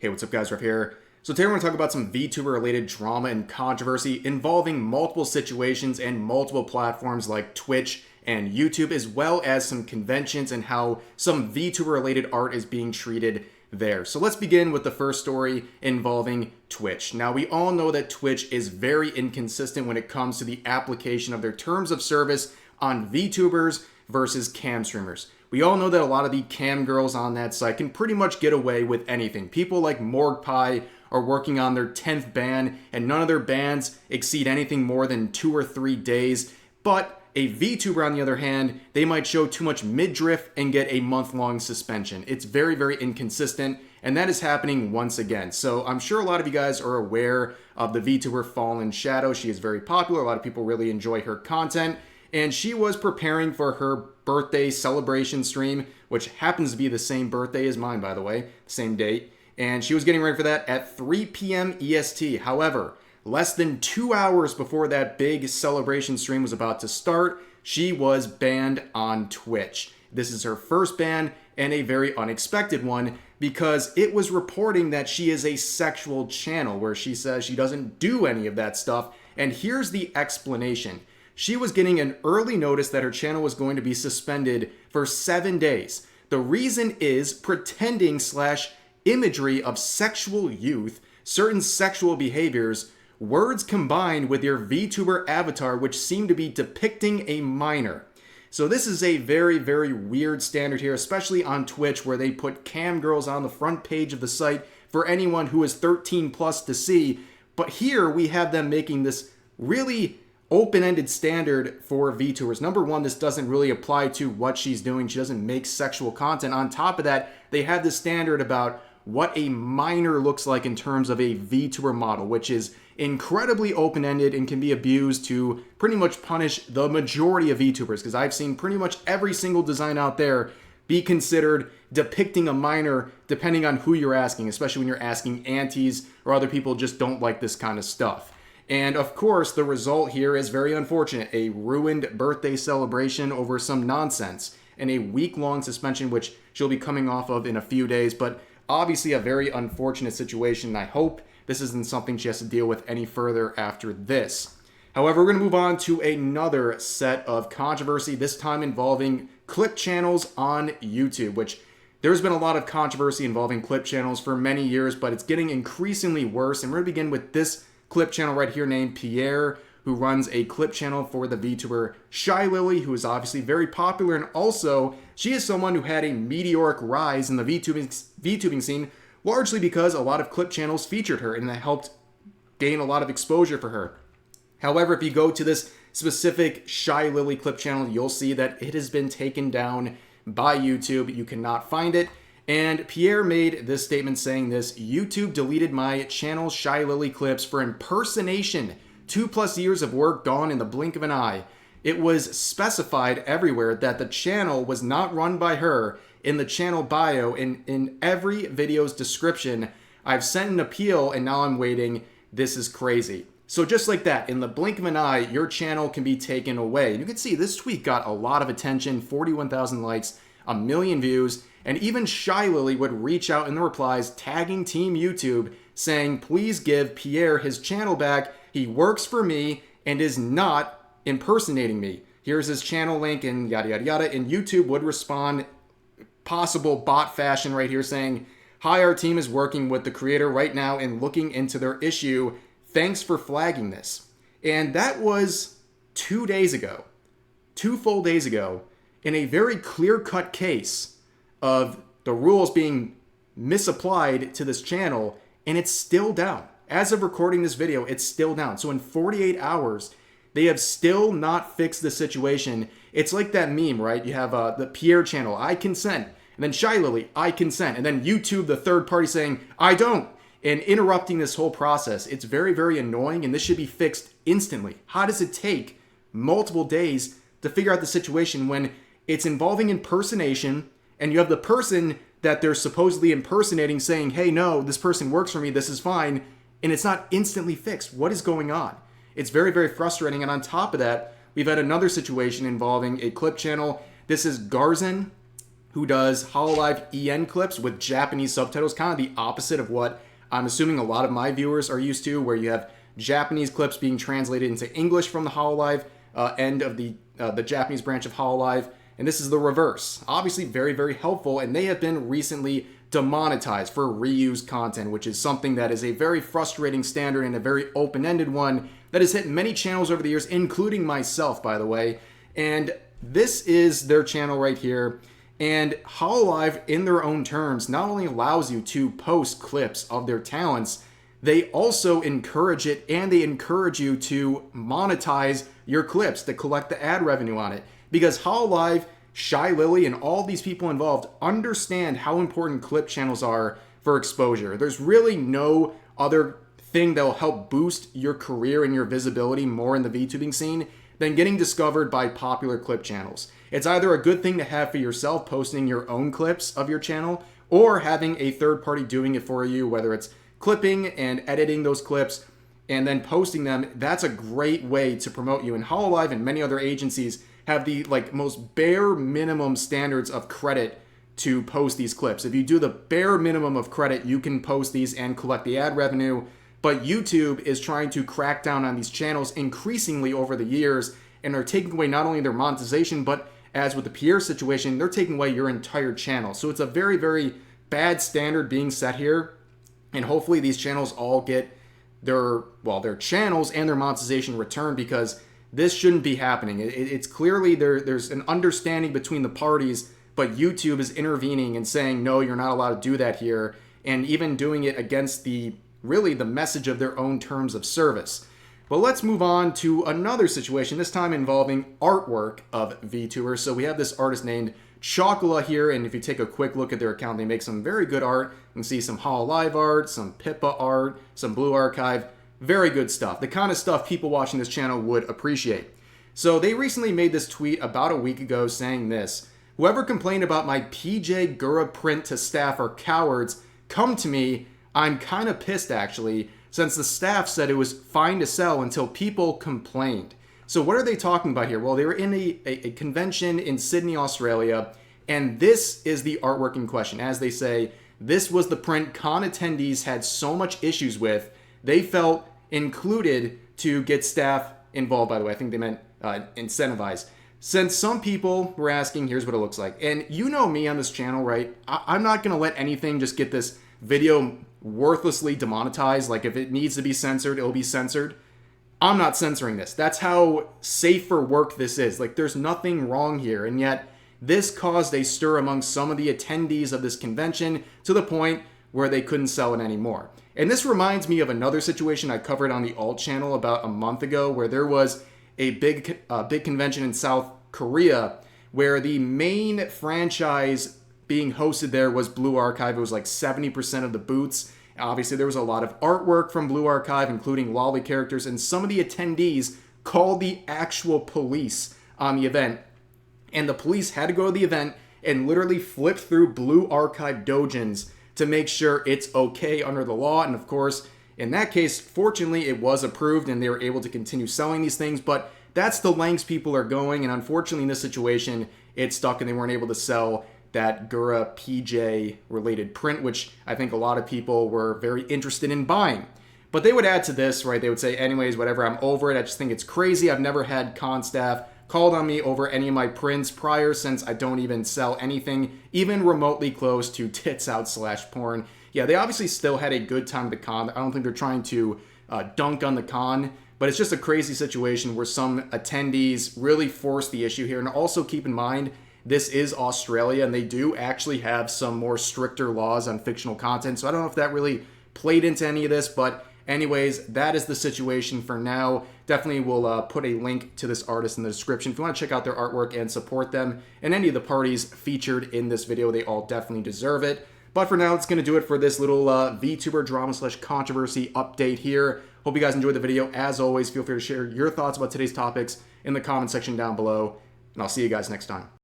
Hey, what's up guys, Rev here. So today we're going to talk about some VTuber related drama and controversy involving multiple situations and multiple platforms like Twitch and YouTube, as well as some conventions and how some VTuber related art is being treated there. So let's begin with the first story involving Twitch. Now we all know that Twitch is very inconsistent when it comes to the application of their terms of service on VTubers versus cam streamers. We all know that a lot of the cam girls on that site can pretty much get away with anything. People like Morgpie are working on their 10th ban, and none of their bans exceed anything more than 2 or 3 days. But a VTuber, on the other hand, they might show too much midriff and get a month-long suspension. It's very, very inconsistent, and that is happening once again. So I'm sure a lot of you guys are aware of the VTuber Fallen Shadow. She is very popular. A lot of people really enjoy her content. And she was preparing for her birthday celebration stream, which happens to be the same birthday as mine, by the way, same date. And she was getting ready for that at 3 p.m. EST. However, less than 2 hours before that big celebration stream was about to start, she was banned on Twitch. This is her first ban, and a very unexpected one, because it was reporting that she is a sexual channel, where she says she doesn't do any of that stuff. And here's the explanation. She was getting an early notice that her channel was going to be suspended for 7 days. The reason is pretending / imagery of sexual youth, certain sexual behaviors, words combined with your VTuber avatar, which seem to be depicting a minor. So this is a very, very weird standard here, especially on Twitch, where they put cam girls on the front page of the site for anyone who is 13 plus to see. But here we have them making this really open-ended standard for VTubers. Number one, this doesn't really apply to what she's doing. She doesn't make sexual content. On top of that, they have this standard about what a minor looks like in terms of a VTuber model, which is incredibly open-ended and can be abused to pretty much punish the majority of VTubers, because I've seen pretty much every single design out there be considered depicting a minor, depending on who you're asking, especially when you're asking aunties or other people just don't like this kind of stuff. And of course, the result here is very unfortunate. A ruined birthday celebration over some nonsense, and a week-long suspension, which she'll be coming off of in a few days. But obviously a very unfortunate situation. I hope this isn't something she has to deal with any further after this. However, we're going to move on to another set of controversy, this time involving clip channels on YouTube, which there's been a lot of controversy involving clip channels for many years, but it's getting increasingly worse. And we're going to begin with this clip channel right here named Pierre, who runs a clip channel for the VTuber Shy Lily, who is obviously very popular, and also she is someone who had a meteoric rise in the VTubing scene, largely because a lot of clip channels featured her, and that helped gain a lot of exposure for her. However, if you go to this specific Shy Lily clip channel, you'll see that it has been taken down by YouTube. You cannot find it. And Pierre made this statement saying this: YouTube deleted my channel Shy Lily clips for impersonation. 2+ years of work gone in the blink of an eye. It was specified everywhere that the channel was not run by her in the channel bio and in every video's description. I've sent an appeal and now I'm waiting. This is crazy. So just like that, in the blink of an eye, your channel can be taken away. And you can see this tweet got a lot of attention, 41,000 likes, 1 million views. And even Shy Lily would reach out in the replies, tagging Team YouTube, saying, please give Pierre his channel back. He works for me and is not impersonating me. Here's his channel link and yada, yada, yada. And YouTube would respond, possible bot fashion right here, saying, hi, our team is working with the creator right now and looking into their issue. Thanks for flagging this. And that was 2 days ago, 2 full days ago, in a very clear-cut case of the rules being misapplied to this channel, and it's still down. As of recording this video, it's still down. So in 48 hours, they have still not fixed the situation. It's like that meme, right? You have the Pierre channel, I consent, and then Shy Lily, I consent, and then YouTube, the third party, saying, I don't, and interrupting this whole process. It's very, very annoying, and this should be fixed instantly. How does it take multiple days to figure out the situation when it's involving impersonation, and you have the person that they're supposedly impersonating saying, hey, no, this person works for me, this is fine, and it's not instantly fixed? What is going on? It's very, very frustrating. And on top of that, we've had another situation involving a clip channel. This is Garzan, who does hololive EN clips with Japanese subtitles, kind of the opposite of what I'm assuming a lot of my viewers are used to, where you have Japanese clips being translated into English from the hololive end of the Japanese branch of hololive, and this is the reverse. Obviously very, very helpful, and they have been recently demonetized for reused content, which is something that is a very frustrating standard and a very open-ended one that has hit many channels over the years, including myself, by the way. And this is their channel right here. And hololive, in their own terms, not only allows you to post clips of their talents, they also encourage it, and they encourage you to monetize your clips to collect the ad revenue on it. Because hololive, Shy Lily, and all these people involved understand how important clip channels are for exposure. There's really no other thing that will help boost your career and your visibility more in the VTubing scene than getting discovered by popular clip channels. It's either a good thing to have for yourself, posting your own clips of your channel, or having a third party doing it for you, whether it's clipping and editing those clips and then posting them. That's a great way to promote you. And hololive and many other agencies have the most bare minimum standards of credit to post these clips. If you do the bare minimum of credit, you can post these and collect the ad revenue. But YouTube is trying to crack down on these channels increasingly over the years, and are taking away not only their monetization, but as with the Pierre situation, they're taking away your entire channel. So it's a very, very bad standard being set here. And hopefully these channels all get their channels and their monetization returned, because this shouldn't be happening. It's clearly there's an understanding between the parties, but YouTube is intervening and saying, no, you're not allowed to do that here. And even doing it against the message of their own terms of service. But let's move on to another situation, this time involving artwork of VTubers. So we have this artist named Chocola here, and if you take a quick look at their account, they make some very good art. You can see some hololive art, some Pippa art, some Blue Archive. Very good stuff. The kind of stuff people watching this channel would appreciate. So they recently made this tweet about a week ago saying this: "Whoever complained about my PJ Gura print to staff are cowards. Come to me. I'm kind of pissed, actually, since the staff said it was fine to sell until people complained." So what are they talking about here? Well, they were in a convention in Sydney, Australia, and this is the artwork in question. As they say, this was the print con attendees had so much issues with, they felt included to get staff involved. By the way, I think they meant incentivized. Since some people were asking, here's what it looks like. And you know me on this channel, right? I'm not going to let anything just get this video worthlessly demonetized. Like, if it needs to be censored, it'll be censored. I'm not censoring this. That's how safe for work this is. Like, there's nothing wrong here. And yet this caused a stir among some of the attendees of this convention to the point where they couldn't sell it anymore. And this reminds me of another situation I covered on the alt channel about a month ago, where there was a big convention in South Korea where the main franchise being hosted there was Blue Archive. It was like 70% of the booths. Obviously, there was a lot of artwork from Blue Archive, including lolly characters, and some of the attendees called the actual police on the event. And the police had to go to the event and literally flip through Blue Archive dojins to make sure it's okay under the law. And of course, in that case, fortunately, it was approved and they were able to continue selling these things. But that's the lengths people are going. And unfortunately, in this situation, it stuck and they weren't able to sell that Gura PJ related print, which I think a lot of people were very interested in buying. But they would add to this, right? They would say, anyways, whatever, I'm over it. I just think it's crazy. I've never had con staff called on me over any of my prints prior, since I don't even sell anything even remotely close to tits out / porn. Yeah, they obviously still had a good time at the con. I don't think they're trying to dunk on the con, but it's just a crazy situation where some attendees really forced the issue here. And also keep in mind, this is Australia, and they do actually have some more stricter laws on fictional content. So I don't know if that really played into any of this, but anyways, that is the situation for now. Definitely will put a link to this artist in the description if you want to check out their artwork and support them. And any of the parties featured in this video, they all definitely deserve it. But for now, that's going to do it for this little VTuber drama / controversy update here. Hope you guys enjoyed the video. As always, feel free to share your thoughts about today's topics in the comment section down below. And I'll see you guys next time.